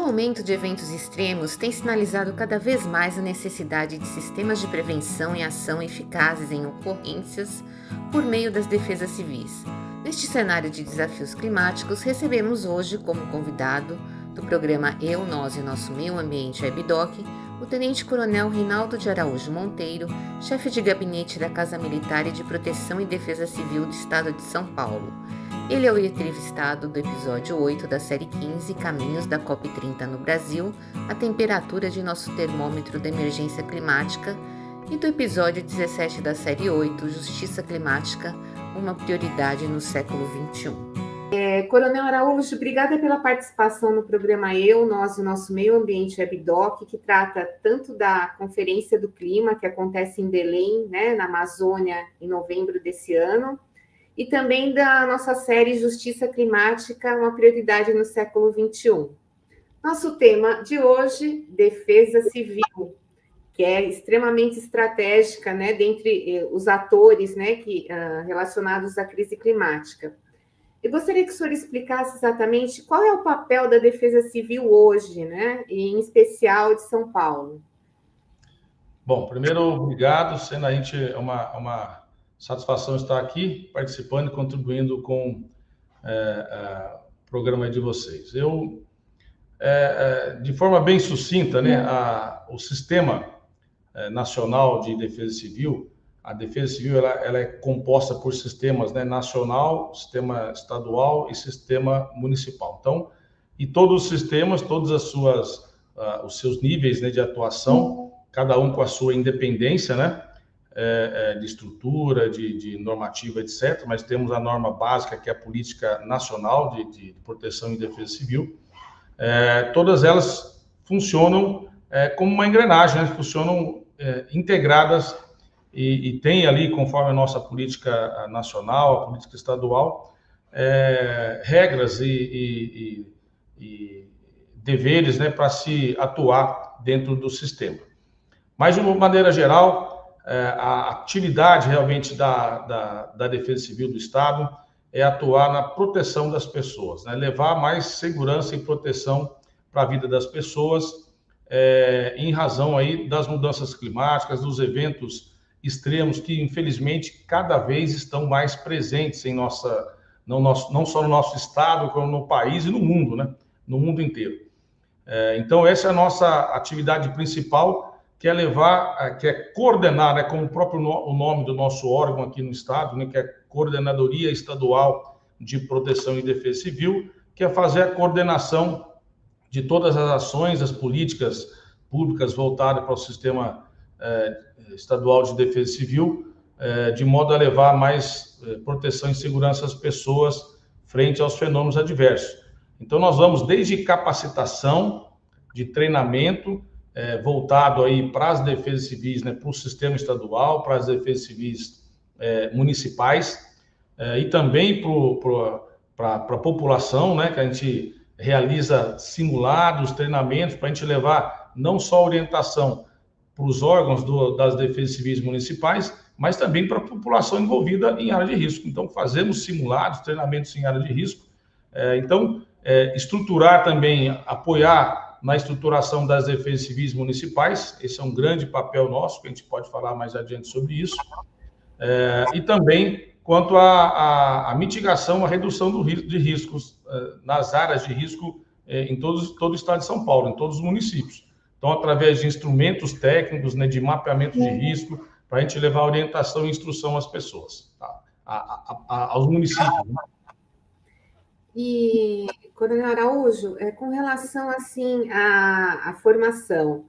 aumento de eventos extremos tem sinalizado cada vez mais a necessidade de sistemas de prevenção e ação eficazes em ocorrências por meio das defesas civis. Neste cenário de desafios climáticos, recebemos hoje como convidado do programa Eu, Nós e Nosso Meio Ambiente WebDoc, o Tenente-Coronel Reinaldo de Araújo Monteiro, chefe de gabinete da Casa Militar e de Proteção e Defesa Civil do Estado de São Paulo. Ele é o entrevistado do episódio 8 da série 15, Caminhos da COP30 no Brasil, a temperatura de nosso termômetro da emergência climática, e do episódio 17 da série 8, Justiça Climática, uma prioridade no século XXI. Coronel Araújo, obrigada pela participação no programa Eu, Nós e Nosso Meio Ambiente WebDoc, que trata tanto da Conferência do Clima, que acontece em Belém, na Amazônia, em novembro desse ano, e também da nossa série Justiça Climática, uma prioridade no século XXI. Nosso tema de hoje, defesa civil, que é extremamente estratégica, dentre os atores relacionados à crise climática. Eu gostaria que o senhor explicasse exatamente qual é o papel da defesa civil hoje, e em especial de São Paulo. Bom, primeiro, obrigado, sendo a gente uma satisfação estar aqui, participando e contribuindo com o programa de vocês. Eu, de forma bem sucinta, o Sistema Nacional de Defesa Civil, a Defesa Civil ela é composta por sistemas nacional, sistema estadual e sistema municipal. Então, e todos os sistemas, todas os seus níveis de atuação, cada um com a sua independência, de estrutura, de normativa, etc. Mas temos a norma básica, que é a Política Nacional de Proteção e Defesa Civil. Todas elas funcionam como uma engrenagem, funcionam integradas e tem ali, conforme a nossa política nacional, a política estadual, regras e deveres para se atuar dentro do sistema. Mas, de uma maneira geral, a atividade realmente da Defesa Civil do Estado é atuar na proteção das pessoas, levar mais segurança e proteção para a vida das pessoas, em razão aí das mudanças climáticas, dos eventos extremos que, infelizmente, cada vez estão mais presentes em não só no nosso estado, como no país e no mundo, no mundo inteiro. Então, essa é a nossa atividade principal, que é levar, que é coordenar, como o próprio nome do nosso órgão aqui no estado, que é Coordenadoria Estadual de Proteção e Defesa Civil, que é fazer a coordenação de todas as ações, as políticas públicas voltadas para o sistema estadual de defesa civil, de modo a levar mais proteção e segurança às pessoas frente aos fenômenos adversos. Então, nós vamos desde capacitação, de treinamento, voltado aí para as defesas civis, para o sistema estadual, para as defesas civis municipais, e também para a população, que a gente realiza simulados, treinamentos, para a gente levar não só orientação para os órgãos das defesas civis municipais, mas também para a população envolvida em área de risco. Então, fazemos simulados, treinamentos em área de risco. Estruturar também, apoiar na estruturação das defesas civis municipais, esse é um grande papel nosso, que a gente pode falar mais adiante sobre isso. E também quanto à mitigação, à redução de riscos nas áreas de risco em todo o estado de São Paulo, em todos os municípios. Então, através de instrumentos técnicos, de mapeamento de risco, para a gente levar orientação e instrução às pessoas, aos municípios. E, Coronel Araújo, com relação à formação,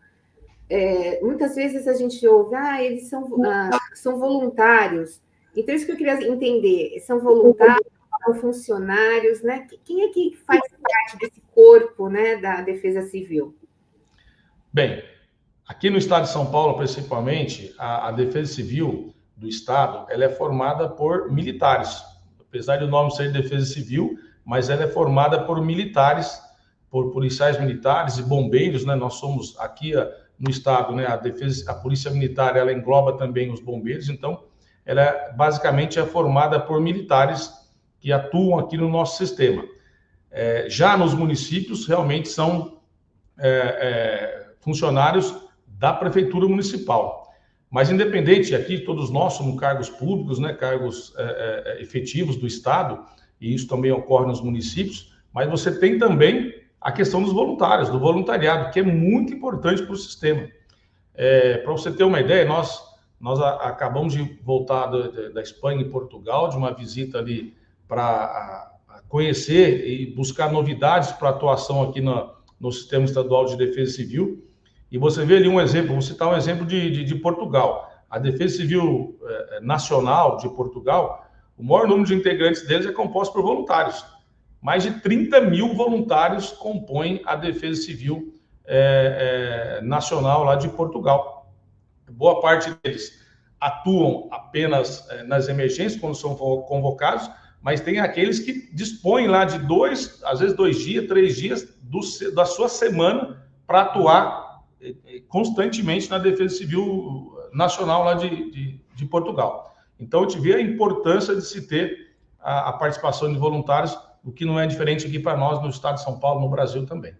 muitas vezes a gente ouve, eles são voluntários. Então, isso que eu queria entender, são voluntários, são funcionários, Quem é que faz parte desse corpo, da Defesa Civil? Bem, aqui no estado de São Paulo, principalmente, a Defesa Civil do estado, ela é formada por militares. Apesar do nome ser Defesa Civil, mas ela é formada por militares, por policiais militares e bombeiros, Nós somos aqui no estado, a Polícia Militar, ela engloba também os bombeiros, então ela basicamente é formada por militares que atuam aqui no nosso sistema. Já nos municípios, realmente são funcionários da Prefeitura Municipal. Mas, independente, aqui todos nós somos cargos públicos, né, cargos efetivos do Estado, e isso também ocorre nos municípios, mas você tem também a questão dos voluntários, do voluntariado, que é muito importante para o sistema. Para você ter uma ideia, nós acabamos de voltar da Espanha e Portugal, de uma visita ali para conhecer e buscar novidades para atuação aqui no Sistema Estadual de Defesa Civil. E você vê ali um exemplo, vou citar um exemplo de Portugal. A Defesa Civil Nacional de Portugal, o maior número de integrantes deles é composto por voluntários. Mais de 30 mil voluntários compõem a Defesa Civil Nacional lá de Portugal. Boa parte deles atuam apenas nas emergências, quando são convocados, mas tem aqueles que dispõem lá de às vezes 2 dias, 3 dias da sua semana para atuar constantemente na Defesa Civil Nacional lá de Portugal. Então, eu tive a importância de se ter a participação de voluntários, o que não é diferente aqui para nós no estado de São Paulo, no Brasil também.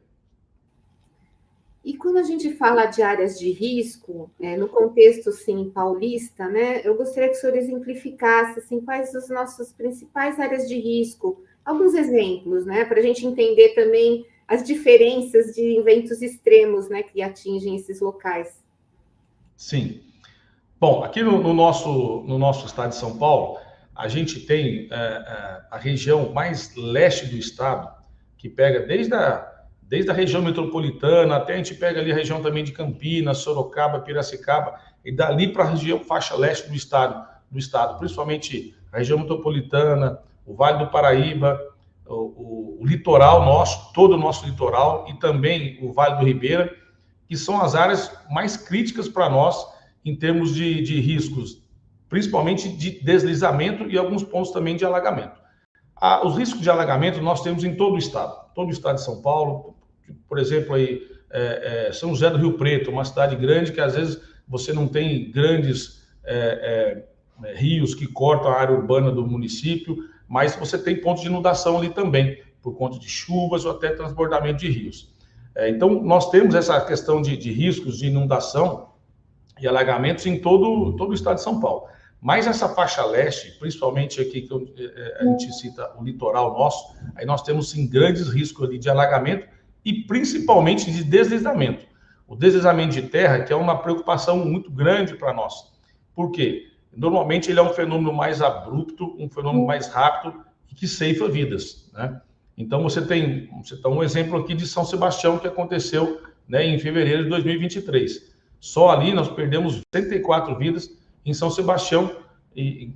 E quando a gente fala de áreas de risco, no contexto, sim, paulista, né, eu gostaria que o senhor exemplificasse, assim, quais as nossas principais áreas de risco, alguns exemplos, né, para a gente entender também as diferenças de eventos extremos, né, que atingem esses locais. Sim. Bom, aqui no nosso estado de São Paulo, a gente tem a região mais leste do estado, que pega desde a região metropolitana, até a gente pega ali a região também de Campinas, Sorocaba, Piracicaba, e dali para a região faixa leste do estado, principalmente a região metropolitana, o Vale do Paraíba, o litoral nosso, todo o nosso litoral, e também o Vale do Ribeira, que são as áreas mais críticas para nós em termos de riscos, principalmente de deslizamento e alguns pontos também de alagamento. Os riscos de alagamento nós temos em todo o estado de São Paulo. Por exemplo, aí, São José do Rio Preto, uma cidade grande que às vezes você não tem grandes rios que cortam a área urbana do município, mas você tem pontos de inundação ali também, por conta de chuvas ou até transbordamento de rios. Então, nós temos essa questão de riscos de inundação e alagamentos em todo o estado de São Paulo. Mas essa faixa leste, principalmente aqui que a gente cita o litoral nosso, aí nós temos sim grandes riscos ali de alagamento e principalmente de deslizamento. O deslizamento de terra, que é uma preocupação muito grande para nós. Por quê? Normalmente ele é um fenômeno mais abrupto, um fenômeno mais rápido e que ceifa vidas, né? Então você tem um exemplo aqui de São Sebastião que aconteceu, né, em fevereiro de 2023. Só ali nós perdemos 64 vidas em São Sebastião, e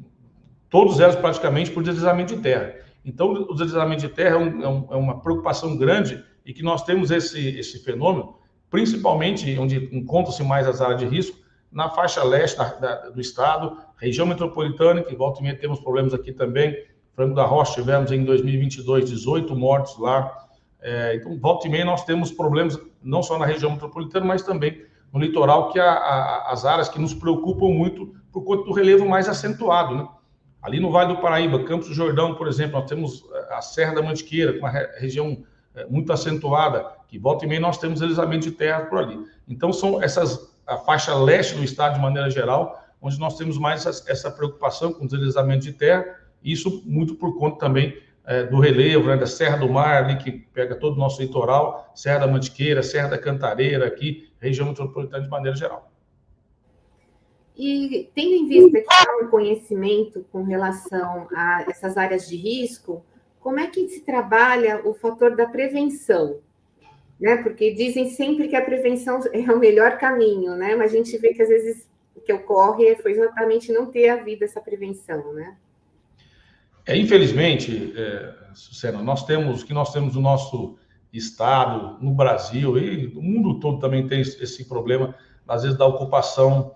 todos elas praticamente por deslizamento de terra. Então, o deslizamento de terra é uma preocupação grande e que nós temos esse fenômeno, principalmente onde encontram-se mais as áreas de risco, na faixa leste do estado, região metropolitana, que volta e meia temos problemas aqui também. Franco da Rocha, tivemos em 2022 18 mortos lá. Então, volta e meia nós temos problemas não só na região metropolitana, mas também no litoral, que as áreas que nos preocupam muito por conta do relevo mais acentuado, né? Ali no Vale do Paraíba, Campos do Jordão, por exemplo, nós temos a Serra da Mantiqueira, com uma região muito acentuada, que volta e meia nós temos deslizamento de terra por ali. Então, são a faixa leste do estado, de maneira geral, onde nós temos mais essa preocupação com o deslizamento de terra, isso muito por conta também do relevo, né, da Serra do Mar, ali, que pega todo o nosso litoral, Serra da Mantiqueira, Serra da Cantareira, aqui, região metropolitana de maneira geral. E tendo em vista que há um conhecimento com relação a essas áreas de risco, como é que se trabalha o fator da prevenção? Né? Porque dizem sempre que a prevenção é o melhor caminho, né? Mas a gente vê que às vezes o que ocorre foi exatamente não ter havido essa prevenção, né? Infelizmente, Sucena, nós temos no nosso estado, no Brasil e no mundo todo também tem esse problema, às vezes, da ocupação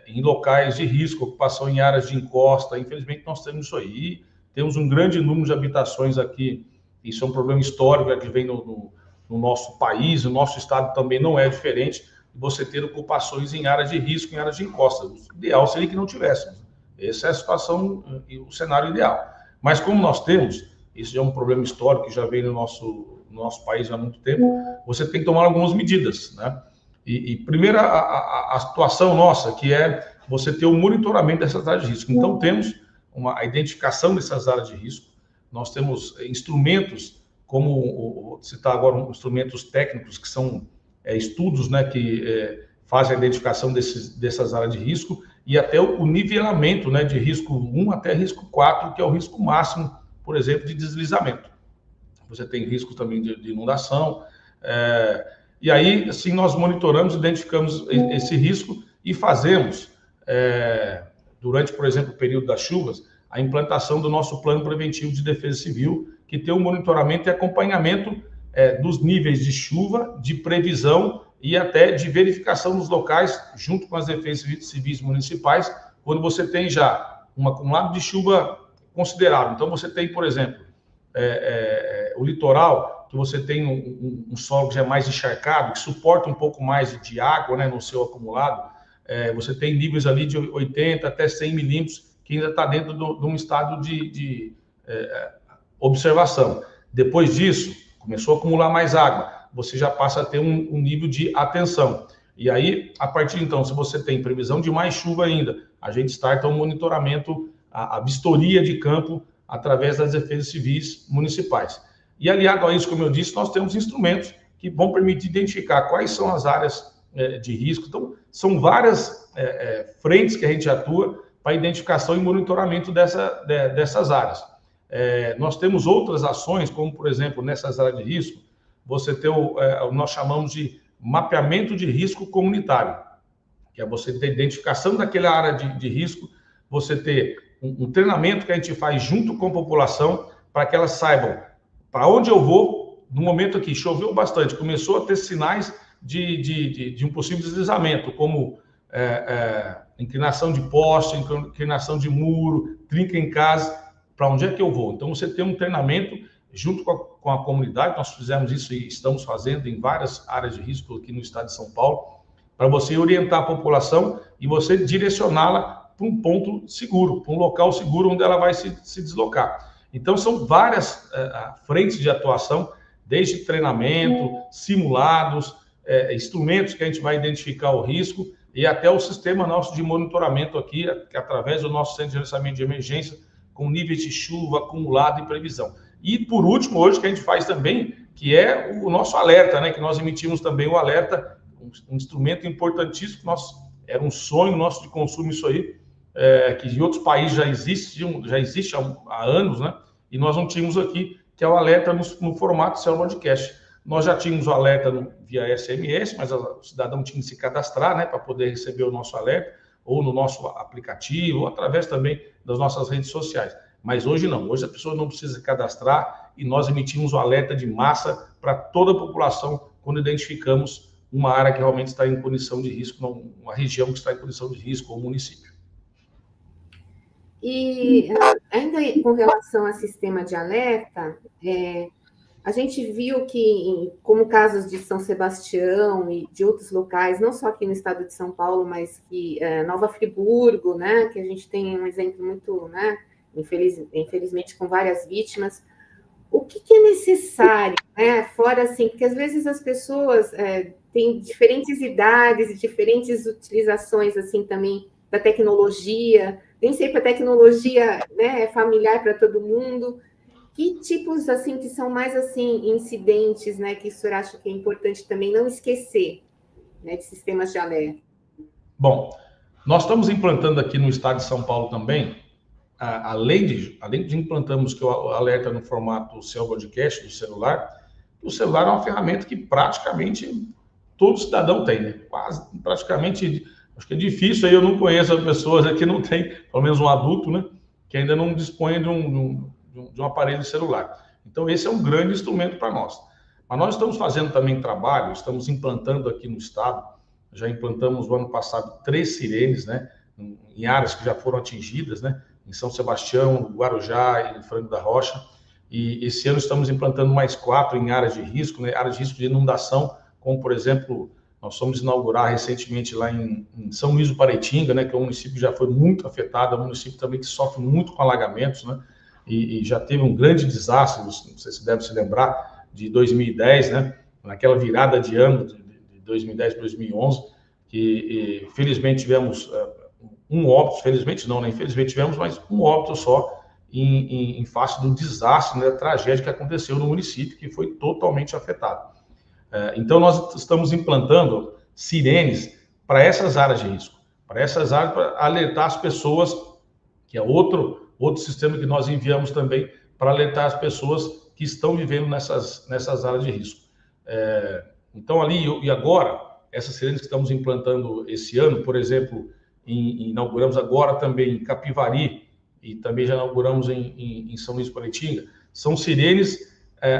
em locais de risco, ocupação em áreas de encosta. Infelizmente, nós temos isso aí. Temos um grande número de habitações aqui. Isso é um problema histórico que vem no nosso país, o nosso estado também não é diferente, de você ter ocupações em áreas de risco, em áreas de encosta. O ideal seria que não tivéssemos. Essa é a situação, o cenário ideal. Mas como nós temos, isso é um problema histórico que já vem no no nosso país há muito tempo, você tem que tomar algumas medidas, né? E primeiro, a situação nossa, que é você ter o monitoramento dessas áreas de risco. Então, temos a identificação dessas áreas de risco, nós temos instrumentos, como citar agora, instrumentos técnicos, que são estudos, né, que fazem a identificação dessas áreas de risco, e até o nivelamento, né, de risco 1 até risco 4, que é o risco máximo, por exemplo, de deslizamento. Você tem risco também de inundação, e aí, assim, nós monitoramos, identificamos esse risco e fazemos, durante, por exemplo, o período das chuvas, a implantação do nosso plano preventivo de defesa civil, que tem um monitoramento e acompanhamento dos níveis de chuva, de previsão e até de verificação nos locais, junto com as defesas civis municipais, quando você tem já um acumulado de chuva considerável. Então, você tem, por exemplo, o litoral, que você tem um solo que já é mais encharcado, que suporta um pouco mais de água, né, no seu acumulado. Você tem níveis ali de 80 até 100 milímetros, que ainda está dentro de um estado de observação. Depois disso, começou a acumular mais água, você já passa a ter um nível de atenção. E aí, a partir de então, se você tem previsão de mais chuva ainda, a gente starta um monitoramento, a vistoria de campo, através das defesas civis municipais. E aliado a isso, como eu disse, nós temos instrumentos que vão permitir identificar quais são as áreas de risco. Então, são várias frentes que a gente atua para identificação e monitoramento dessas áreas. Nós temos outras ações, como, por exemplo, nessas áreas de risco, você tem nós chamamos de mapeamento de risco comunitário, que é você ter identificação daquela área de risco, você ter um treinamento que a gente faz junto com a população, para que elas saibam para onde eu vou, no momento aqui, choveu bastante, começou a ter sinais de um possível deslizamento, como inclinação de poste, inclinação de muro, trinca em casa, para onde é que eu vou? Então, você tem um treinamento junto com a comunidade, nós fizemos isso e estamos fazendo em várias áreas de risco aqui no estado de São Paulo, para você orientar a população e você direcioná-la para um ponto seguro, para um local seguro onde ela vai se deslocar. Então, são várias frentes de atuação, desde treinamento, simulados, instrumentos que a gente vai identificar o risco e até o sistema nosso de monitoramento aqui, que através do nosso centro de gerenciamento de emergência, com níveis de chuva, acumulado e previsão. E, por último, hoje, que a gente faz também, que é o nosso alerta, né? Que nós emitimos também o alerta, um instrumento importantíssimo, era um sonho nosso de consumo isso aí, que em outros países já existe há anos, né? E nós não tínhamos aqui, que é o alerta no formato Cell Broadcast. Nós já tínhamos o alerta via SMS, mas o cidadão tinha que se cadastrar, né, para poder receber o nosso alerta, ou no nosso aplicativo, ou através também das nossas redes sociais. Mas hoje não, hoje a pessoa não precisa se cadastrar e nós emitimos o alerta de massa para toda a população quando identificamos uma área que realmente está em condição de risco, uma região que está em condição de risco, ou município. E ainda com relação ao sistema de alerta, a gente viu que, como casos de São Sebastião e de outros locais, não só aqui no estado de São Paulo, mas que Nova Friburgo, né, que a gente tem um exemplo muito, né, infelizmente com várias vítimas. O que é necessário, né, fora assim, porque às vezes as pessoas têm diferentes idades e diferentes utilizações assim também da tecnologia, nem sempre a tecnologia, né, é familiar para todo mundo. Que tipos, assim, que são mais, assim, incidentes, né, que o senhor acha que é importante também não esquecer, né, de sistemas de alerta? Bom, nós estamos implantando aqui no estado de São Paulo também, além de implantamos que o alerta no formato Cell Broadcast do celular, o celular é uma ferramenta que praticamente todo cidadão tem, né? Quase, praticamente, acho que é difícil, aí eu não conheço pessoas aqui que não tem, pelo menos um adulto, né, que ainda não dispõe de um aparelho celular. Então, esse é um grande instrumento para nós. Mas nós estamos fazendo também trabalho, estamos implantando aqui no estado, já implantamos no ano passado 3 sirenes, né, em áreas que já foram atingidas, né, em São Sebastião, Guarujá e em Franco da Rocha. E esse ano estamos implantando mais 4 em áreas de risco, né, áreas de risco de inundação, como, por exemplo, nós fomos inaugurar recentemente lá em São Luís do Paraitinga, né, que é um município que já foi muito afetado, é um município também que sofre muito com alagamentos, né, e já teve um grande desastre, não sei se deve se lembrar, de 2010, né? Naquela virada de ano, de 2010 para 2011, que felizmente tivemos um óbito, felizmente não, né? Infelizmente tivemos, mas um óbito só em face do desastre, né, da tragédia que aconteceu no município, que foi totalmente afetado. Então, nós estamos implantando sirenes para essas áreas de risco, para essas áreas, para alertar as pessoas, que é outro sistema que nós enviamos também, para alertar as pessoas que estão vivendo nessas áreas de risco. Então, ali e agora, essas sirenes que estamos implantando esse ano, por exemplo, inauguramos agora também em Capivari, e também já inauguramos em São Luís Paraitinga, são sirenes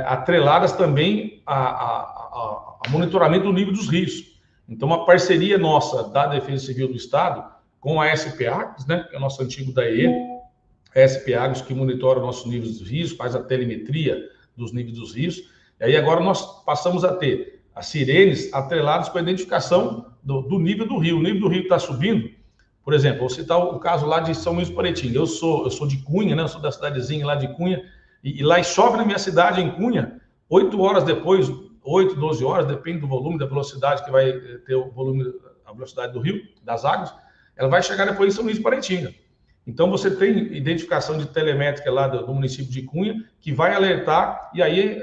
atreladas também a monitoramento do nível dos rios. Então, uma parceria nossa da Defesa Civil do Estado com a SP Agros, né, que é o nosso antigo DAE, a SP Agros, que monitora os nossos níveis dos rios, faz a telemetria dos níveis dos rios. E aí agora nós passamos a ter as sirenes atreladas com a identificação do nível do rio. O nível do rio está subindo. Por exemplo, vou citar o caso lá de São Luís Paraitinga. Eu sou de Cunha, né? Eu sou da cidadezinha lá de Cunha, e lá chove na minha cidade, em Cunha, 8 horas depois, 8, 12 horas, depende do volume, da velocidade que vai ter o volume, a velocidade do rio, das águas, ela vai chegar depois em São Luís Paraitinga. Então, você tem identificação de telemétrica lá do município de Cunha, que vai alertar, e aí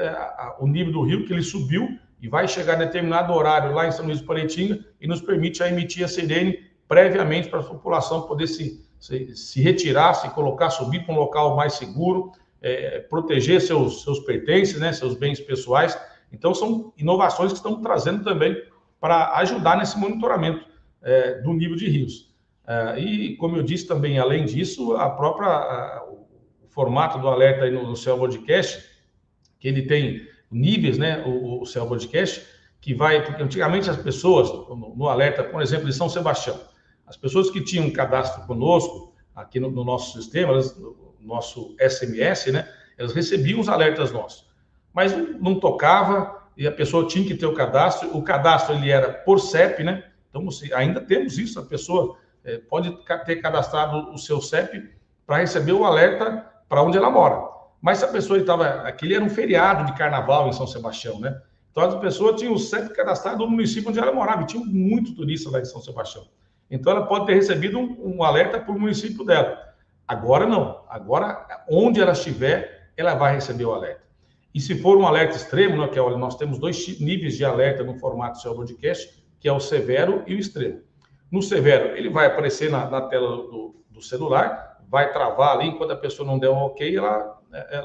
o nível do rio, que ele subiu, e vai chegar a determinado horário lá em São Luís Paraitinga, e nos permite emitir a sirene previamente para a população poder se retirar, se colocar, subir para um local mais seguro, proteger seus pertences, né, seus bens pessoais. Então, são inovações que estão trazendo também para ajudar nesse monitoramento do nível de rios. E, como eu disse também, além disso, o formato do alerta aí no Cell Podcast, que ele tem níveis, né, o Cell Podcast, que vai, porque antigamente as pessoas, no alerta, por exemplo, de São Sebastião, as pessoas que tinham um cadastro conosco, aqui no nosso sistema, no nosso SMS, né, elas recebiam os alertas nossos, mas não tocava, e a pessoa tinha que ter o cadastro ele era por CEP, né, então ainda temos isso, a pessoa pode ter cadastrado o seu CEP para receber o alerta para onde ela mora, mas se a pessoa aquele era um feriado de carnaval em São Sebastião, né, então a pessoa tinha o CEP cadastrado no município onde ela morava, e tinha muito turista lá em São Sebastião. Então, ela pode ter recebido um alerta para o município dela. Agora, não. Agora, onde ela estiver, ela vai receber o alerta. E se for um alerta extremo, né, nós temos 2 níveis de alerta no formato Cell Podcast, que é o severo e o extremo. No severo, ele vai aparecer na tela do celular, vai travar ali, enquanto a pessoa não der um ok, ela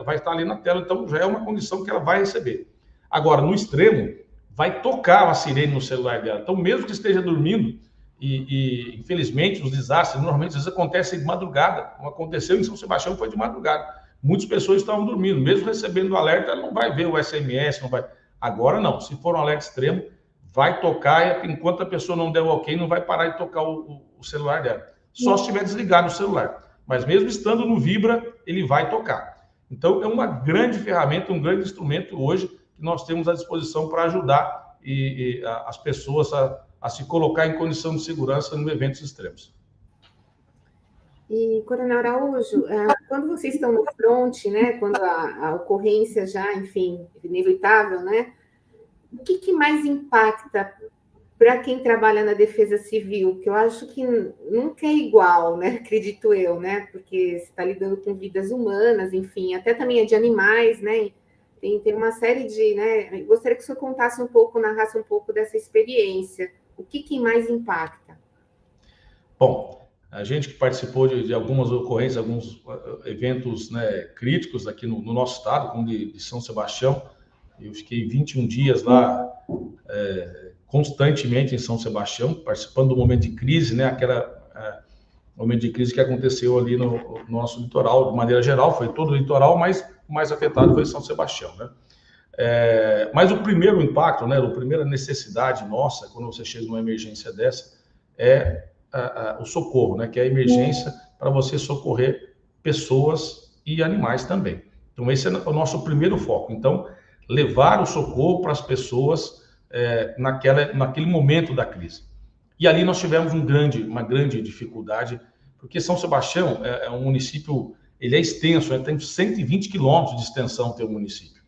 vai estar ali na tela. Então, já é uma condição que ela vai receber. Agora, no extremo, vai tocar a sirene no celular dela. Então, mesmo que esteja dormindo, e infelizmente, os desastres normalmente às vezes acontecem de madrugada, como aconteceu em São Sebastião, foi de madrugada. Muitas pessoas estavam dormindo, mesmo recebendo o alerta, ela não vai ver o SMS, não vai. Agora não, se for um alerta extremo, vai tocar, e enquanto a pessoa não der o ok, não vai parar de tocar o celular dela. Só se estiver desligado o celular. Mas mesmo estando no vibra, ele vai tocar. Então, é uma grande ferramenta, um grande instrumento hoje que nós temos à disposição para ajudar as pessoas a se colocar em condição de segurança em eventos extremos. E, Coronel Araújo, quando vocês estão no front, né, quando a ocorrência já, enfim, inevitável, né, o que mais impacta para quem trabalha na Defesa Civil? Que eu acho que nunca é igual, né, acredito eu, né, porque você está lidando com vidas humanas, enfim, até também é de animais, né, tem uma série de, né, eu gostaria que o senhor contasse um pouco, narrasse um pouco dessa experiência. O que mais impacta? Bom, a gente que participou de algumas ocorrências, alguns eventos, né, críticos aqui no nosso estado, como de São Sebastião, eu fiquei 21 dias lá, constantemente em São Sebastião, participando do momento de crise, né, momento de crise que aconteceu ali no nosso litoral, de maneira geral, foi todo o litoral, mas o mais afetado foi São Sebastião, né? Mas o primeiro impacto, né, a primeira necessidade nossa, quando você chega numa emergência dessa, é o socorro, né, que é a emergência para você socorrer pessoas e animais também. Então, esse é o nosso primeiro foco. Então, levar o socorro para as pessoas naquele momento da crise. E ali nós tivemos uma grande dificuldade, porque São Sebastião é um município, ele é extenso, ele tem 120 quilômetros de extensão, tem o município.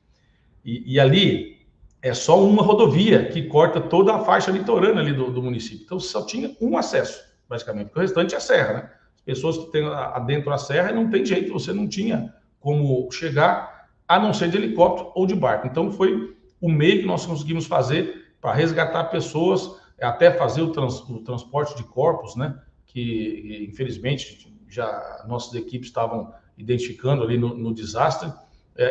E ali é só uma rodovia que corta toda a faixa litorânea ali do município. Então, só tinha um acesso, basicamente, porque o restante é serra, né? As pessoas que têm adentro a serra, não tem jeito, você não tinha como chegar, a não ser de helicóptero ou de barco. Então, foi o meio que nós conseguimos fazer para resgatar pessoas, até fazer o transporte de corpos, né? Que, infelizmente, já nossas equipes estavam identificando ali no desastre.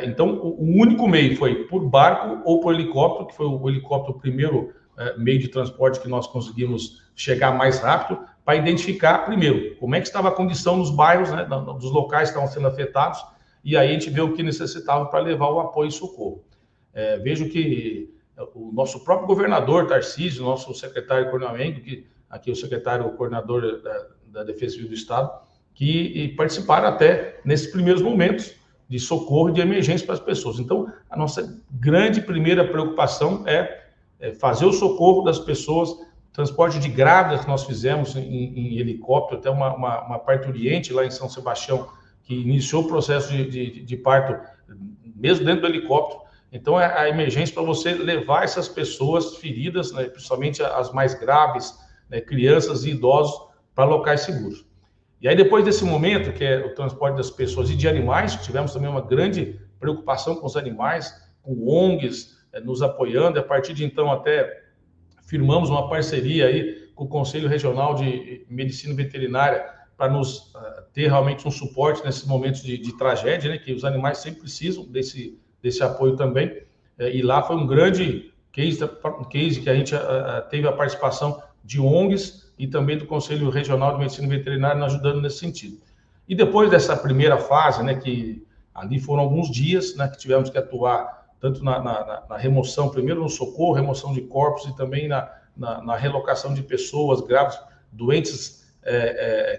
Então, o único meio foi por barco ou por helicóptero, que foi o helicóptero o primeiro meio de transporte que nós conseguimos chegar mais rápido, para identificar, primeiro, como é que estava a condição nos bairros, né, dos locais que estavam sendo afetados, e aí a gente vê o que necessitava para levar o apoio e socorro. Vejo que o nosso próprio governador, Tarcísio, nosso secretário Coronel Mengo, que aqui é o secretário coordenador da Defesa Civil do Estado, que participaram até nesses primeiros momentos de socorro e de emergência para as pessoas. Então, a nossa grande primeira preocupação é fazer o socorro das pessoas, transporte de grávidas que nós fizemos em helicóptero, até uma parturiente lá em São Sebastião, que iniciou o processo de parto, mesmo dentro do helicóptero. Então, é a emergência para você levar essas pessoas feridas, né, principalmente as mais graves, né, crianças e idosos, para locais seguros. E aí, depois desse momento, que é o transporte das pessoas e de animais, tivemos também uma grande preocupação com os animais, com ONGs nos apoiando, e a partir de então até firmamos uma parceria aí com o Conselho Regional de Medicina Veterinária para nos ter realmente um suporte nesses momentos de tragédia, né, que os animais sempre precisam desse apoio também. E lá foi um grande case que a gente teve a participação de ONGs e também do Conselho Regional de Medicina Veterinária nos ajudando nesse sentido. E depois dessa primeira fase, né, que ali foram alguns dias, né, que tivemos que atuar tanto na remoção, primeiro no socorro, remoção de corpos e também na relocação de pessoas graves, doentes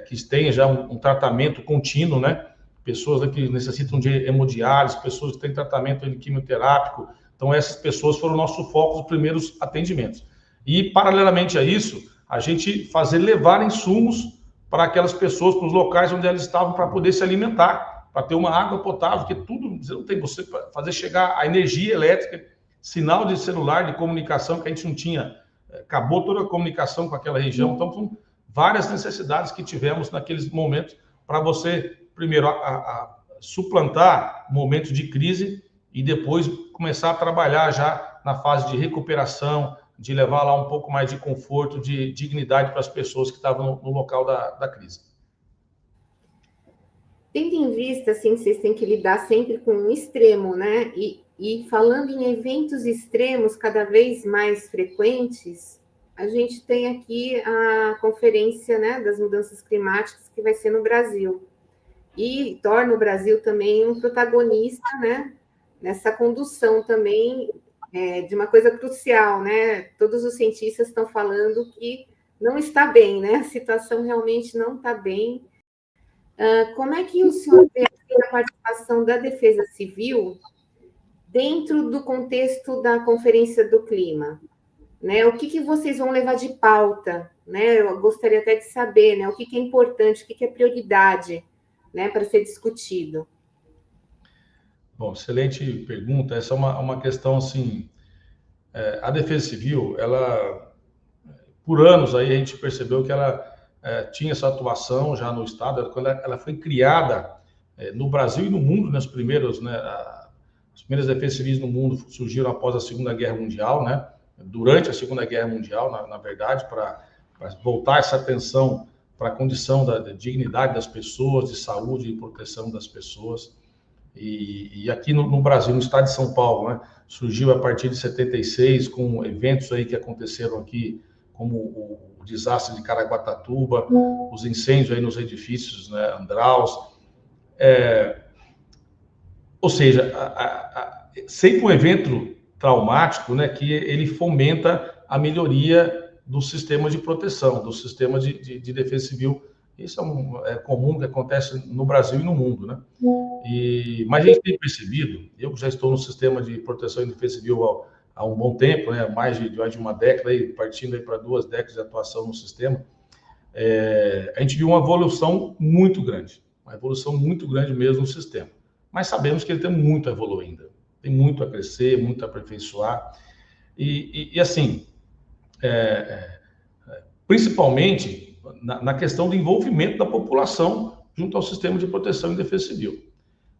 que têm já um tratamento contínuo, né, pessoas que necessitam de hemodiálise, pessoas que têm tratamento quimioterápico. Então, essas pessoas foram o nosso foco dos primeiros atendimentos. E, paralelamente a isso, a gente levar insumos para aquelas pessoas, para os locais onde elas estavam, para poder se alimentar, para ter uma água potável, porque tudo, você não tem você fazer chegar a energia elétrica, sinal de celular, de comunicação, que a gente não tinha, acabou toda a comunicação com aquela região. Então, são várias necessidades que tivemos naqueles momentos para você, primeiro, suplantar momentos de crise e depois começar a trabalhar já na fase de recuperação, de levar lá um pouco mais de conforto, de dignidade para as pessoas que estavam no local da crise. Tendo em vista, assim, vocês têm que lidar sempre com um extremo, né? E falando em eventos extremos cada vez mais frequentes, a gente tem aqui a conferência, né, das mudanças climáticas que vai ser no Brasil. E torna o Brasil também um protagonista, né, nessa condução também de uma coisa crucial, né? Todos os cientistas estão falando que não está bem, né? A situação realmente não está bem. Como é que o senhor vê a participação da Defesa Civil dentro do contexto da Conferência do Clima? Né? O que vocês vão levar de pauta? Né? Eu gostaria até de saber, né? O que é importante, o que é prioridade, né, para ser discutido. Bom, excelente pergunta. Essa é uma questão, assim, a Defesa Civil, ela, por anos aí, a gente percebeu que ela tinha essa atuação já no Estado, quando ela foi criada no Brasil e no mundo, nas primeiras, né, as primeiras defesas civis no mundo surgiram após a Segunda Guerra Mundial, né, durante a Segunda Guerra Mundial, na verdade, para voltar essa atenção para a condição da dignidade das pessoas, de saúde e proteção das pessoas. E aqui no Brasil, no estado de São Paulo, né, surgiu a partir de 76, com eventos aí que aconteceram aqui, como o desastre de Caraguatatuba, os incêndios aí nos edifícios, né, Andraus. Ou seja, sempre um evento traumático, né, que ele fomenta a melhoria do sistema de proteção, do sistema de defesa civil. Isso é comum, que acontece no Brasil e no mundo, né? Mas a gente tem percebido, eu já estou no sistema de proteção e defesa civil há um bom tempo, né? Mais de uma década, aí, partindo aí para 2 décadas de atuação no sistema, a gente viu uma evolução muito grande mesmo no sistema. Mas sabemos que ele tem muito a evoluir ainda. tem muito a crescer, muito a aperfeiçoar. E assim, principalmente na questão do envolvimento da população junto ao sistema de proteção e defesa civil.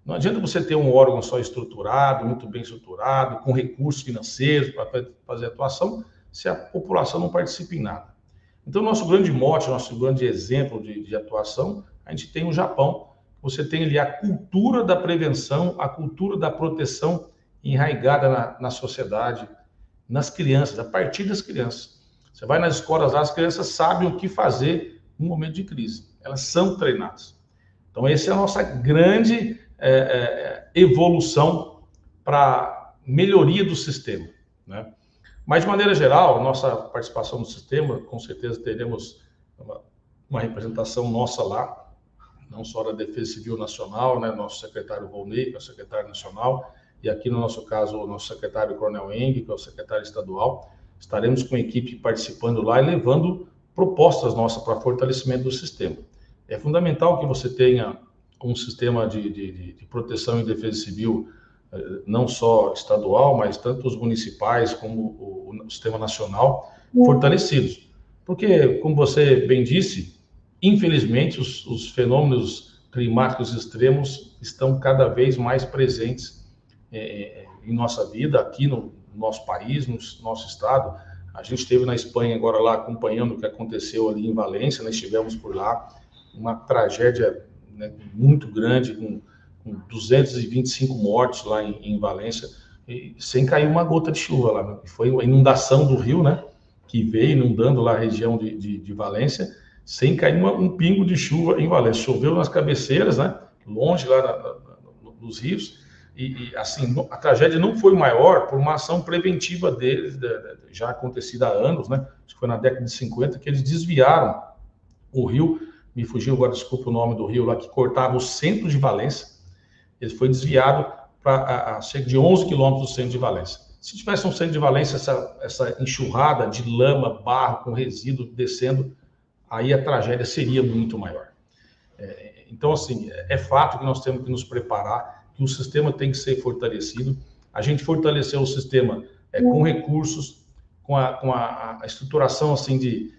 Não adianta você ter um órgão só estruturado, muito bem estruturado, com recursos financeiros para fazer atuação, se a população não participa em nada. Então, nosso grande mote, nosso grande exemplo de atuação, a gente tem o Japão. Você tem ali a cultura da prevenção, a cultura da proteção enraizada na sociedade, nas crianças, a partir das crianças. Você vai nas escolas lá, as crianças sabem o que fazer no momento de crise. Elas são treinadas. Então, essa é a nossa grande evolução para melhoria do sistema, né? Mas, de maneira geral, nossa participação no sistema, com certeza teremos uma representação nossa lá, não só da Defesa Civil Nacional, né? Nosso secretário Volney, que é o secretário nacional, e aqui no nosso caso, o nosso secretário Coronel Eng, que é o secretário estadual. Estaremos com a equipe participando lá e levando propostas nossas para fortalecimento do sistema. É fundamental que você tenha um sistema de proteção e defesa civil, não só estadual, mas tanto os municipais como o sistema nacional, fortalecidos. Porque, como você bem disse, infelizmente, os fenômenos climáticos extremos estão cada vez mais presentes em nossa vida, aqui no nosso país, no nosso estado. A gente esteve na Espanha agora lá acompanhando o que aconteceu ali em Valência, nós estivemos por lá, uma tragédia, né, muito grande, com 225 mortos lá em Valência, e sem cair uma gota de chuva lá, né? Foi a inundação do rio, né, que veio inundando lá a região de Valência, sem cair um pingo de chuva em Valência. Choveu nas cabeceiras, né, longe lá dos rios, e assim, a tragédia não foi maior por uma ação preventiva deles, já acontecida há anos, né? Acho que foi na década de 50, que eles desviaram o rio, me fugiu agora, desculpa o nome do rio lá, que cortava o centro de Valência. Ele foi desviado para cerca de 11 quilômetros do centro de Valência. Se tivesse um centro de Valência, essa enxurrada de lama, barro, com resíduo descendo, aí a tragédia seria muito maior. Então, assim, é fato que nós temos que nos preparar, que o sistema tem que ser fortalecido. A gente fortaleceu o sistema com recursos, com a estruturação assim,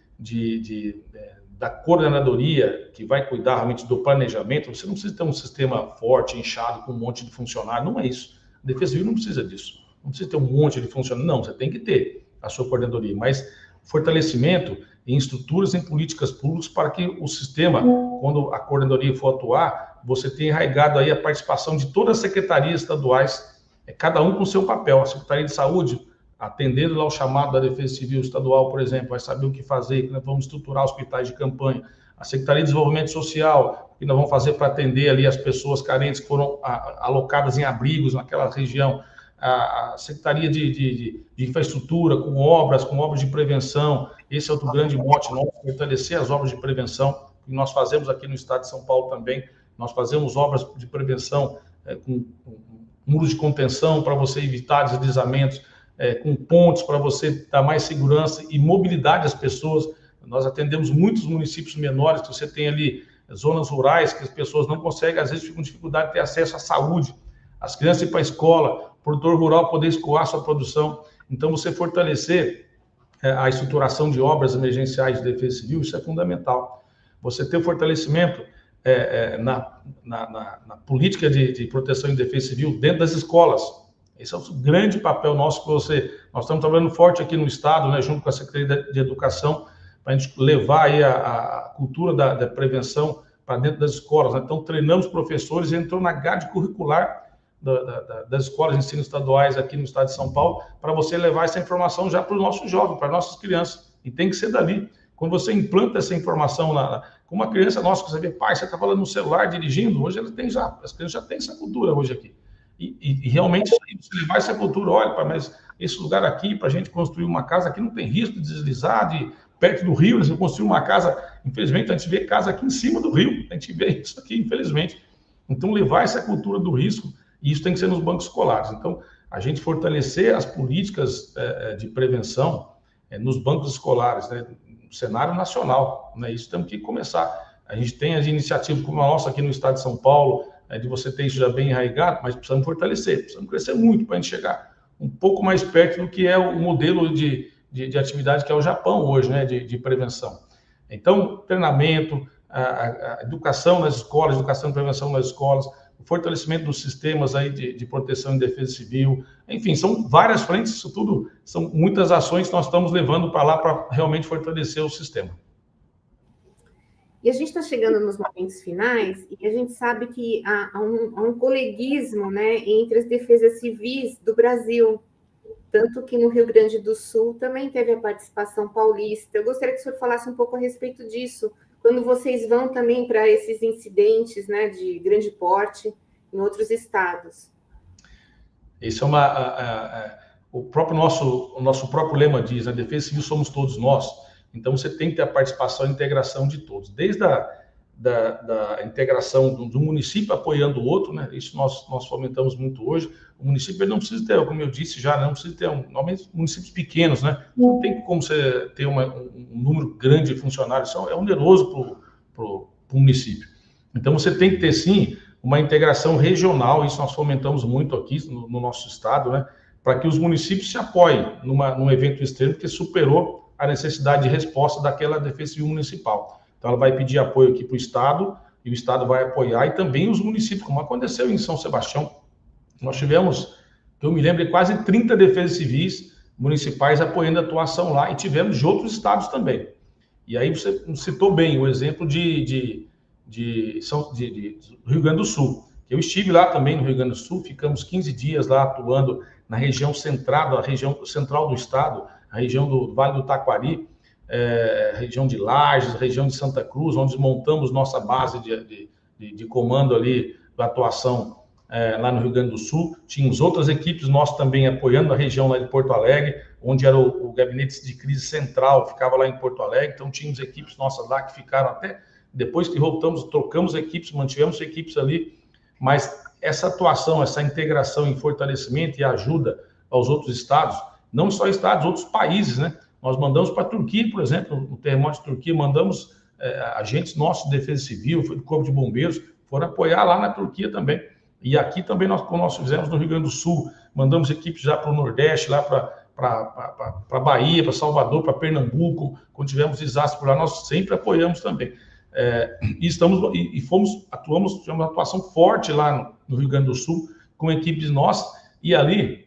da coordenadoria, que vai cuidar realmente do planejamento. Você não precisa ter um sistema forte, inchado, com um monte de funcionário, não é isso. A Defesa Civil não precisa disso. Não precisa ter um monte de funcionário, não, você tem que ter a sua coordenadoria, mas fortalecimento em estruturas, em políticas públicas, para que o sistema, quando a coordenadoria for atuar, você tenha enraizado aí a participação de todas as secretarias estaduais, cada um com o seu papel. A Secretaria de Saúde, atendendo lá o chamado da Defesa Civil Estadual, por exemplo, vai saber o que fazer, que nós vamos estruturar hospitais de campanha. A Secretaria de Desenvolvimento Social, o que nós vamos fazer para atender ali as pessoas carentes que foram alocadas em abrigos naquela região. A Secretaria de Infraestrutura, com obras de prevenção. Esse é outro grande mote nosso, fortalecer as obras de prevenção, que nós fazemos aqui no estado de São Paulo também. Nós fazemos obras de prevenção com muros de contenção para você evitar deslizamentos, com pontes para você dar mais segurança e mobilidade às pessoas. Nós atendemos muitos municípios menores, que você tem ali zonas rurais que as pessoas não conseguem, às vezes ficam com dificuldade de ter acesso à saúde, as crianças ir para a escola, o produtor rural poder escoar sua produção. Então, você fortalecer a estruturação de obras emergenciais de defesa civil, isso é fundamental. Você ter o fortalecimento na política de proteção e defesa civil dentro das escolas. Esse é o grande papel nosso que nós estamos trabalhando forte aqui no estado, né, junto com a Secretaria de Educação, para a gente levar aí a cultura da prevenção para dentro das escolas, né? Então, treinamos professores, entrou na grade curricular das escolas de ensino estaduais aqui no estado de São Paulo, para você levar essa informação já para os nossos jovens, para as nossas crianças, e tem que ser dali. Quando você implanta essa informação com uma criança nossa, que você vê, pai, você está falando no celular, dirigindo, hoje as crianças já têm essa cultura hoje aqui. E realmente, você levar essa cultura, olha, pai, mas esse lugar aqui, para a gente construir uma casa aqui, não tem risco de deslizar, perto do rio, você construir uma casa, infelizmente, a gente vê casa aqui em cima do rio, a gente vê isso aqui, infelizmente. Então, levar essa cultura do risco, e isso tem que ser nos bancos escolares. Então, a gente fortalecer as políticas de prevenção nos bancos escolares, né, no cenário nacional, né, isso temos que começar. A gente tem as iniciativas como a nossa aqui no estado de São Paulo, de você ter isso já bem enraizado, mas precisamos fortalecer, precisamos crescer muito para a gente chegar um pouco mais perto do que é o modelo de atividade que é o Japão hoje, né, de prevenção. Então, treinamento, a educação nas escolas, educação e prevenção nas escolas, o fortalecimento dos sistemas aí de proteção e defesa civil, enfim, são várias frentes, isso tudo são muitas ações que nós estamos levando para lá para realmente fortalecer o sistema. E a gente está chegando nos momentos finais e a gente sabe que há um coleguismo, né, entre as defesas civis do Brasil, tanto que no Rio Grande do Sul também teve a participação paulista. Eu gostaria que o senhor falasse um pouco a respeito disso, quando vocês vão também para esses incidentes, né, de grande porte em outros estados. Esse é o nosso próprio lema diz, a defesa civil somos todos nós. Então, você tem que ter a participação e integração de todos, desde da integração do município apoiando o outro, né? Isso nós fomentamos muito hoje. O município não precisa ter, como eu disse já, não precisa ter, normalmente, municípios pequenos, né? Não tem como você ter um número grande de funcionários, isso é oneroso para o município. Então, você tem que ter, sim, uma integração regional, isso nós fomentamos muito aqui no nosso estado, né? Para que os municípios se apoiem num evento extremo que superou a necessidade de resposta daquela defesa civil municipal. Então, ela vai pedir apoio aqui para o Estado, e o Estado vai apoiar, e também os municípios, como aconteceu em São Sebastião. Nós tivemos, eu me lembro, quase 30 defesas civis municipais apoiando a atuação lá, e tivemos de outros estados também. E aí você citou bem o exemplo de Rio Grande do Sul. Eu estive lá também no Rio Grande do Sul, ficamos 15 dias lá atuando na região central, a região central do estado, a região do Vale do Taquari, região de Lages, região de Santa Cruz, onde montamos nossa base de comando ali, da atuação lá no Rio Grande do Sul. Tínhamos outras equipes nossas também apoiando a região lá de Porto Alegre, onde era o gabinete de crise central, ficava lá em Porto Alegre. Então, tínhamos equipes nossas lá que ficaram até depois que voltamos, trocamos equipes, mantivemos equipes ali, mas essa atuação, essa integração e fortalecimento e ajuda aos outros estados, não só estados, outros países, né? Nós mandamos para a Turquia, por exemplo, no terremoto de Turquia, mandamos agentes nossos de defesa civil, do Corpo de Bombeiros, foram apoiar lá na Turquia também. E aqui também, como nós fizemos no Rio Grande do Sul, mandamos equipes já para o Nordeste, lá para Bahia, para Salvador, para Pernambuco, quando tivemos desastres por lá, nós sempre apoiamos também. Atuamos, tivemos uma atuação forte lá no Rio Grande do Sul, com equipes nossas, e ali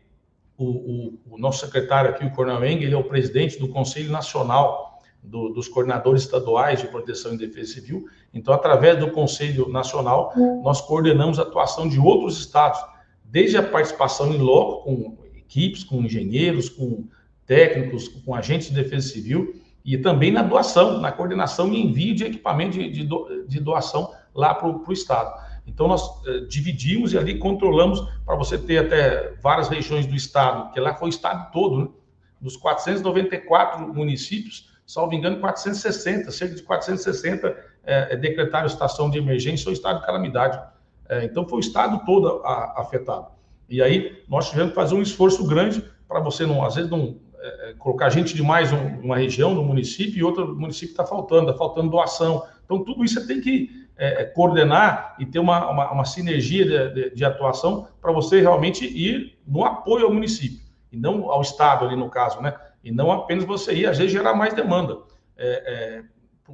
o nosso secretário aqui, o Coronel Eng, ele é o presidente do Conselho Nacional dos Coordenadores Estaduais de Proteção e Defesa Civil. Então, através do Conselho Nacional, nós coordenamos a atuação de outros estados, desde a participação em loco, com equipes, com engenheiros, com técnicos, com agentes de defesa civil, e também na doação, na coordenação e envio de equipamento de doação lá para o estado. Então, nós dividimos e ali controlamos para você ter até várias regiões do estado, porque lá foi o estado todo, né? Dos 494 municípios, salvo engano, 460, cerca de 460 decretaram situação de emergência ou estado de calamidade. Então, foi o estado todo afetado. E aí, nós tivemos que fazer um esforço grande para você, às vezes, não colocar gente demais numa região, no município, e outro município está faltando doação. Então, tudo isso você tem que coordenar e ter uma sinergia de atuação para você realmente ir no apoio ao município, e não ao Estado ali no caso, né? E não apenas você ir, às vezes, gerar mais demanda.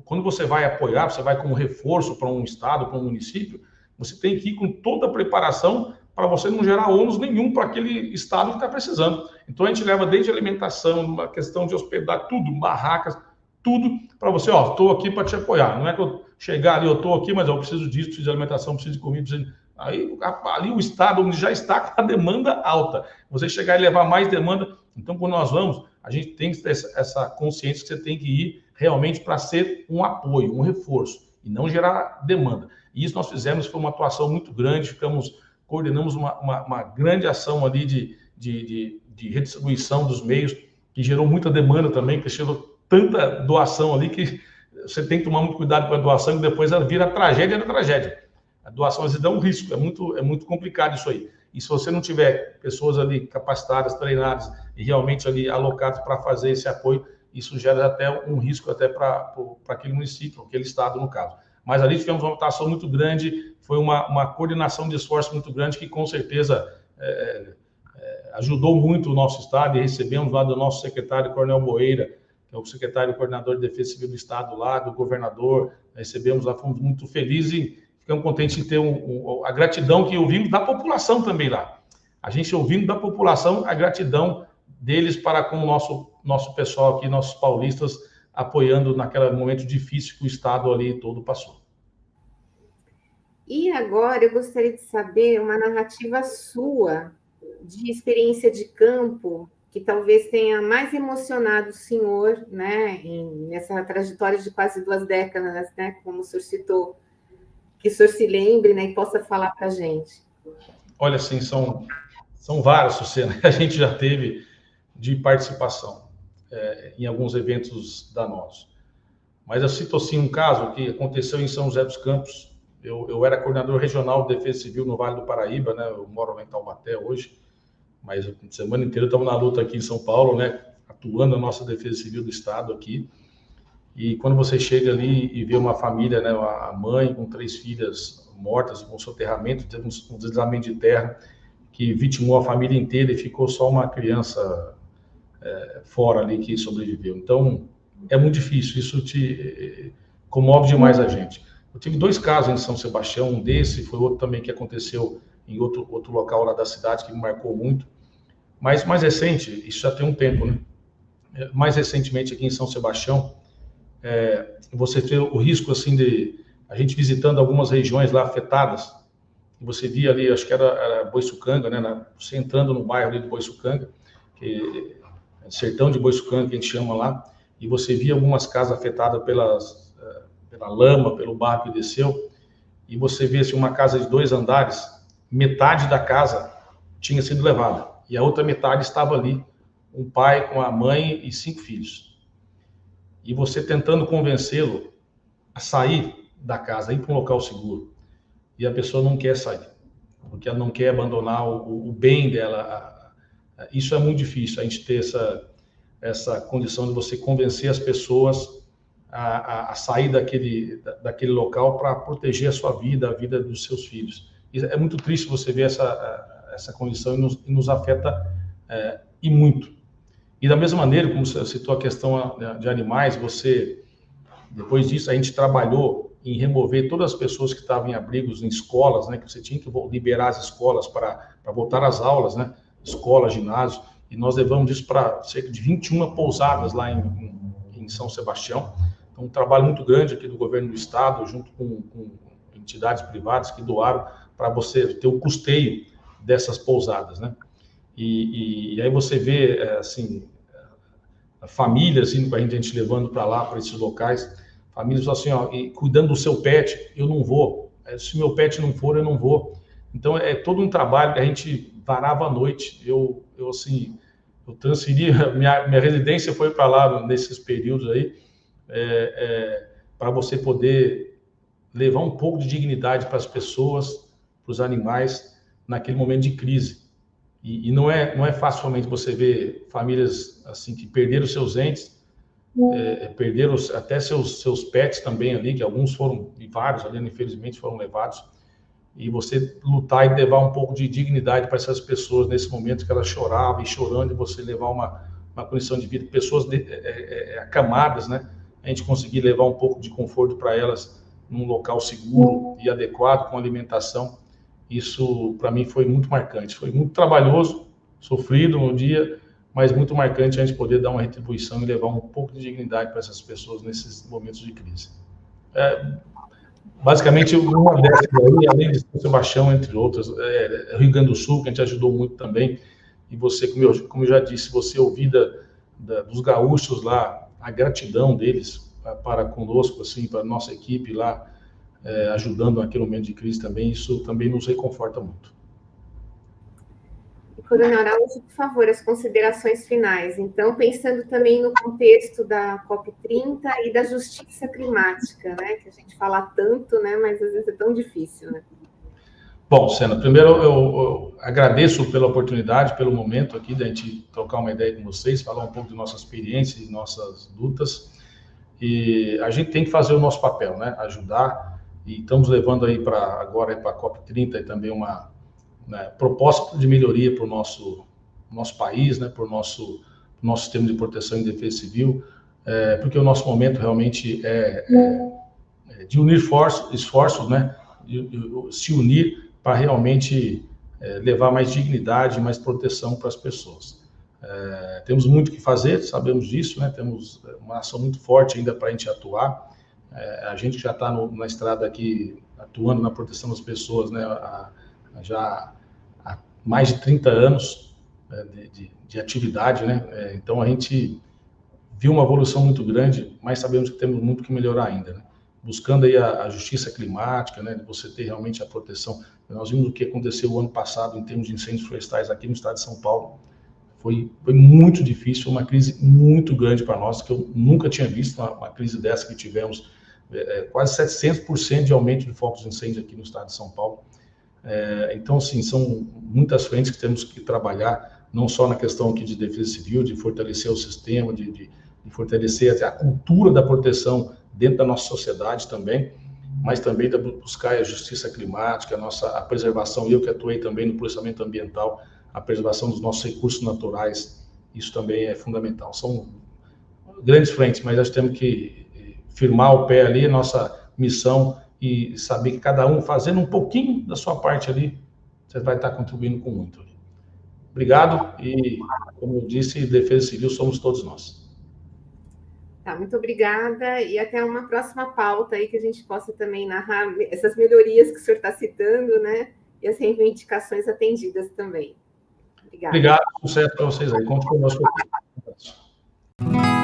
Quando você vai apoiar, você vai como reforço para um Estado, para um município, você tem que ir com toda a preparação para você não gerar ônus nenhum para aquele Estado que está precisando. Então, a gente leva desde alimentação, uma questão de hospedar, tudo, barracas, tudo para você, estou aqui para te apoiar. Não é que eu chegar ali, eu estou aqui, mas eu preciso disso, preciso de alimentação, preciso de comida, Aí, ali o estado onde já está com a demanda alta, você chegar e levar mais demanda. Então, quando nós vamos, a gente tem que ter essa consciência que você tem que ir realmente para ser um apoio, um reforço, e não gerar demanda. E isso nós fizemos, foi uma atuação muito grande, coordenamos uma grande ação ali de redistribuição dos meios, que gerou muita demanda também, que gerou tanta doação ali que você tem que tomar muito cuidado com a doação, que depois ela vira tragédia da tragédia. A doação, às vezes, dá um risco, é muito complicado isso aí. E se você não tiver pessoas ali capacitadas, treinadas e realmente ali alocadas para fazer esse apoio, isso gera até um risco até para aquele município, aquele estado, no caso. mas ali tivemos uma atuação muito grande, foi uma coordenação de esforço muito grande que com certeza ajudou muito o nosso Estado, e recebemos lá do nosso secretário Coronel Boeira, que é o secretário coordenador de Defesa Civil do Estado lá, do governador, recebemos lá, fomos muito felizes e ficamos contentes de ter a gratidão que ouvimos da população também lá. A gente ouvindo da população a gratidão deles para com o nosso pessoal aqui, nossos paulistas, apoiando naquele momento difícil que o Estado ali todo passou. E agora eu gostaria de saber uma narrativa sua de experiência de campo que talvez tenha mais emocionado o senhor, né, nessa trajetória de quase 2 décadas, né, como o senhor citou, que o senhor se lembre, né, e possa falar para a gente. Olha, assim, são várias, Sucena, que a gente já teve de participação em alguns eventos danosos. Mas eu cito, assim, um caso que aconteceu em São José dos Campos. Eu era coordenador regional de Defesa Civil no Vale do Paraíba, né, eu moro lá em Taubaté hoje, mas a semana inteira estamos na luta aqui em São Paulo, né, atuando a nossa Defesa Civil do Estado aqui. E quando você chega ali e vê uma família, né, a mãe com 3 filhas mortas com soterramento, teve um deslizamento de terra que vitimou a família inteira e ficou só uma criança fora ali que sobreviveu. Então, é muito difícil, isso te comove demais a gente. Eu tive 2 casos em São Sebastião, um desse, foi outro também que aconteceu em outro local lá da cidade que me marcou muito. Mas mais recente, isso já tem um tempo, né? Mais recentemente aqui em São Sebastião, você vê o risco assim de a gente visitando algumas regiões lá afetadas, e você via ali, acho que era Boiçucanga, né? Você entrando no bairro ali de Boiçucanga, que é sertão de Boiçucanga que a gente chama lá, e você via algumas casas afetadas pela lama, pelo barro que desceu, e você vê assim, uma casa de 2 andares, metade da casa tinha sido levada, e a outra metade estava ali, um pai com a mãe e 5 filhos. E você tentando convencê-lo a sair da casa, ir para um local seguro. E a pessoa não quer sair, porque ela não quer abandonar o bem dela. Isso é muito difícil, a gente ter essa condição de você convencer as pessoas a sair daquele local para proteger a sua vida, a vida dos seus filhos. E é muito triste você ver essa condição e nos afeta e muito. E da mesma maneira, como você citou a questão de animais, depois disso, a gente trabalhou em remover todas as pessoas que estavam em abrigos em escolas, né, que você tinha que liberar as escolas para voltar às aulas, né, escola, ginásio, e nós levamos isso para cerca de 21 pousadas lá em São Sebastião. Então, um trabalho muito grande aqui do governo do estado, junto com entidades privadas que doaram para você ter o custeio dessas pousadas, né? E aí você vê, assim, famílias indo com a gente levando para lá, para esses locais, famílias assim, ó, e cuidando do seu pet, eu não vou. Se meu pet não for, eu não vou. Então, é todo um trabalho que a gente varava à noite. Eu transferi, minha residência foi para lá nesses períodos aí, para você poder levar um pouco de dignidade para as pessoas, para os animais, naquele momento de crise. E não é facilmente você ver famílias assim que perderam seus entes, perderam até seus pets também ali, que alguns foram, e vários ali, infelizmente, foram levados, e você lutar e levar um pouco de dignidade para essas pessoas nesse momento que elas choravam e chorando, e você levar uma condição de vida, pessoas acamadas, né? A gente conseguir levar um pouco de conforto para elas num local seguro e adequado, com alimentação. Isso, para mim, foi muito marcante. Foi muito trabalhoso, sofrido no dia, mas muito marcante a gente poder dar uma retribuição e levar um pouco de dignidade para essas pessoas nesses momentos de crise. Basicamente, uma dessas aí, além de São Sebastião, entre outras, Rio Grande do Sul, que a gente ajudou muito também. E você, como eu já disse, você ouvir dos gaúchos lá, a gratidão deles para conosco, assim, para a nossa equipe lá, ajudando naquele momento de crise também, isso também nos reconforta muito. Coronel Araújo, por favor, as considerações finais. Então, pensando também no contexto da COP30 e da justiça climática, né, que a gente fala tanto, né, mas às vezes é tão difícil, né? Bom, Sena, primeiro eu agradeço pela oportunidade, pelo momento aqui da gente trocar uma ideia com vocês, falar um pouco de nossa experiência e nossas lutas. E a gente tem que fazer o nosso papel, né? Ajudar e estamos levando aí agora para a COP30 e também uma, né, proposta de melhoria para o nosso país, né, para o nosso sistema de proteção e defesa civil, porque o nosso momento realmente é de unir esforços, né, de se unir para realmente levar mais dignidade, mais proteção para as pessoas. Temos muito que fazer, sabemos disso, né, temos uma ação muito forte ainda para a gente atuar. A gente já está na estrada aqui, atuando na proteção das pessoas, né, já há mais de 30 anos de atividade, né? Então a gente viu uma evolução muito grande, mas sabemos que temos muito que melhorar ainda, né? Buscando aí a justiça climática, né? De você ter realmente a proteção. Nós vimos o que aconteceu o ano passado em termos de incêndios florestais aqui no estado de São Paulo. Foi muito difícil, uma crise muito grande para nós, que eu nunca tinha visto uma crise dessa que tivemos, quase 700% de aumento de focos de incêndio aqui no estado de São Paulo. Então, assim, são muitas frentes que temos que trabalhar, não só na questão aqui de defesa civil, de fortalecer o sistema, de fortalecer a cultura da proteção dentro da nossa sociedade também, mas também de buscar a justiça climática, a preservação, eu que atuei também no processamento ambiental, a preservação dos nossos recursos naturais, isso também é fundamental. São grandes frentes, mas nós temos que firmar o pé ali, nossa missão, e saber que cada um fazendo um pouquinho da sua parte ali, você vai estar contribuindo com muito. Obrigado, e como eu disse, defesa civil somos todos nós. Tá, muito obrigada, e até uma próxima pauta aí que a gente possa também narrar essas melhorias que o senhor está citando, né, e as reivindicações atendidas também. Obrigada. Obrigado, sucesso para vocês aí, conte conosco aqui.